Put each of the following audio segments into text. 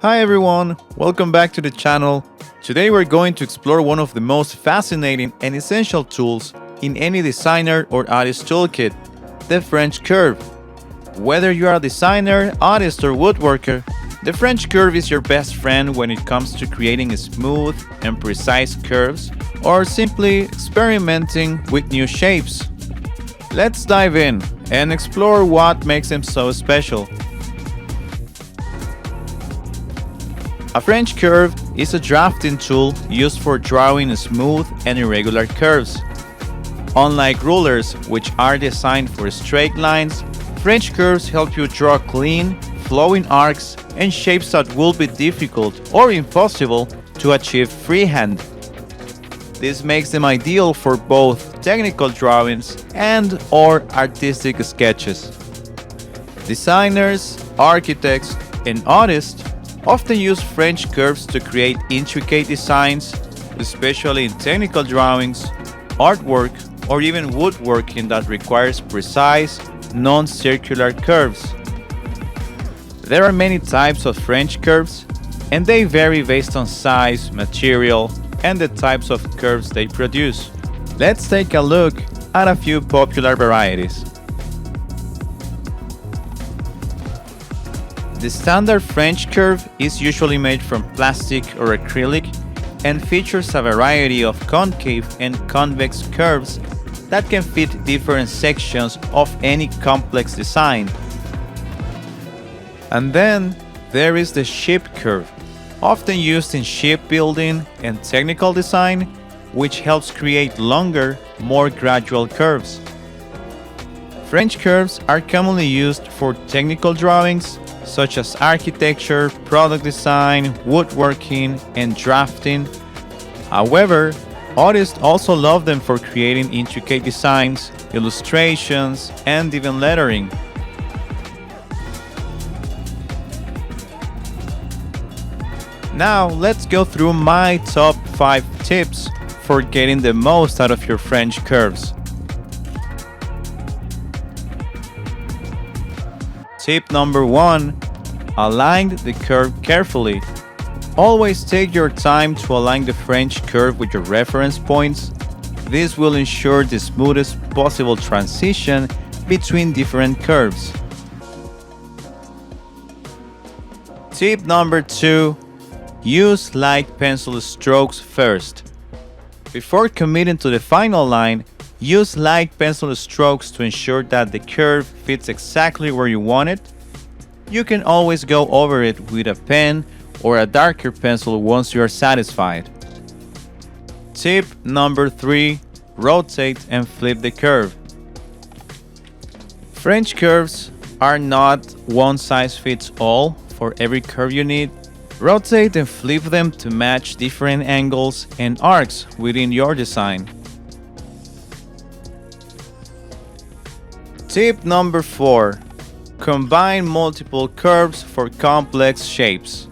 Hi everyone, welcome back to the channel. Today we're going to explore one of the most fascinating and essential tools in any designer or artist toolkit, the French curve. Whether you are a designer, artist or woodworker, the French curve is your best friend when it comes to creating smooth and precise curves or simply experimenting with new shapes. Let's dive in and explore what makes them so special. A French curve is a drafting tool used for drawing smooth and irregular curves. Unlike rulers, which are designed for straight lines, French curves help you draw clean, flowing arcs and shapes that will be difficult or impossible to achieve freehand. This makes them ideal for both technical drawings and/or artistic sketches. Designers, architects, and artists often use French curves to create intricate designs, especially in technical drawings, artwork, or even woodworking that requires precise, non-circular curves. There are many types of French curves, and they vary based on size, material, and the types of curves they produce. Let's take a look at a few popular varieties. The standard French curve is usually made from plastic or acrylic and features a variety of concave and convex curves that can fit different sections of any complex design. And then there is the ship curve, often used in shipbuilding and technical design, which helps create longer, more gradual curves. French curves are commonly used for technical drawings, such as architecture, product design, woodworking, and drafting. However, artists also love them for creating intricate designs, illustrations, and even lettering. Now, let's go through my top 5 tips for getting the most out of your French curves. Tip number 1. Align the curve carefully. Always take your time to align the French curve with your reference points. This will ensure the smoothest possible transition between different curves. Tip number 2. Use light pencil strokes first. Before committing to the final line, use light pencil strokes to ensure that the curve fits exactly where you want it. You can always go over it with a pen or a darker pencil once you are satisfied. Tip number 3. Rotate and flip the curve. French curves are not one size fits all for every curve you need. Rotate and flip them to match different angles and arcs within your design. Tip number 4. Combine multiple curves for complex shapes.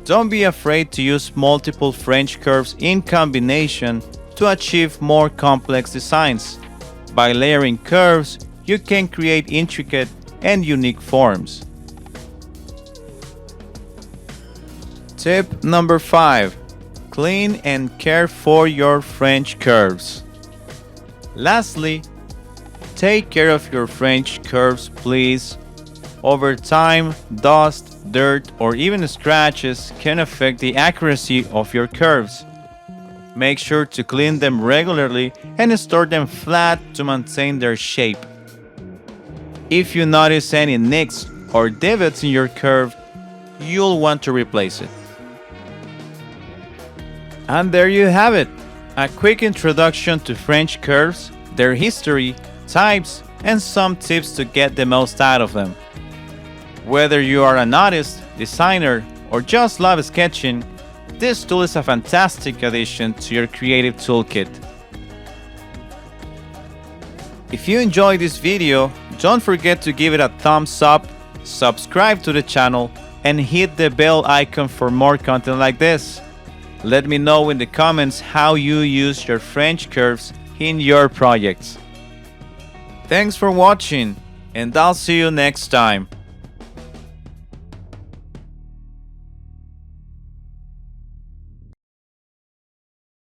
Don't be afraid to use multiple French curves in combination to achieve more complex designs. By layering curves, you can create intricate and unique forms. Tip number 5. Clean and care for your French curves. Lastly, take care of your French curves, please. Over time, dust, dirt, or even scratches can affect the accuracy of your curves. Make sure to clean them regularly and store them flat to maintain their shape. If you notice any nicks or divots in your curve, you'll want to replace it. And there you have it, a quick introduction to French curves, their history, types, and some tips to get the most out of them. Whether you are an artist, designer, or just love sketching, this tool is a fantastic addition to your creative toolkit. If you enjoyed this video, don't forget to give it a thumbs up, subscribe to the channel, and hit the bell icon for more content like this. Let me know in the comments how you use your French curves in your projects. Thanks for watching, and I'll see you next time.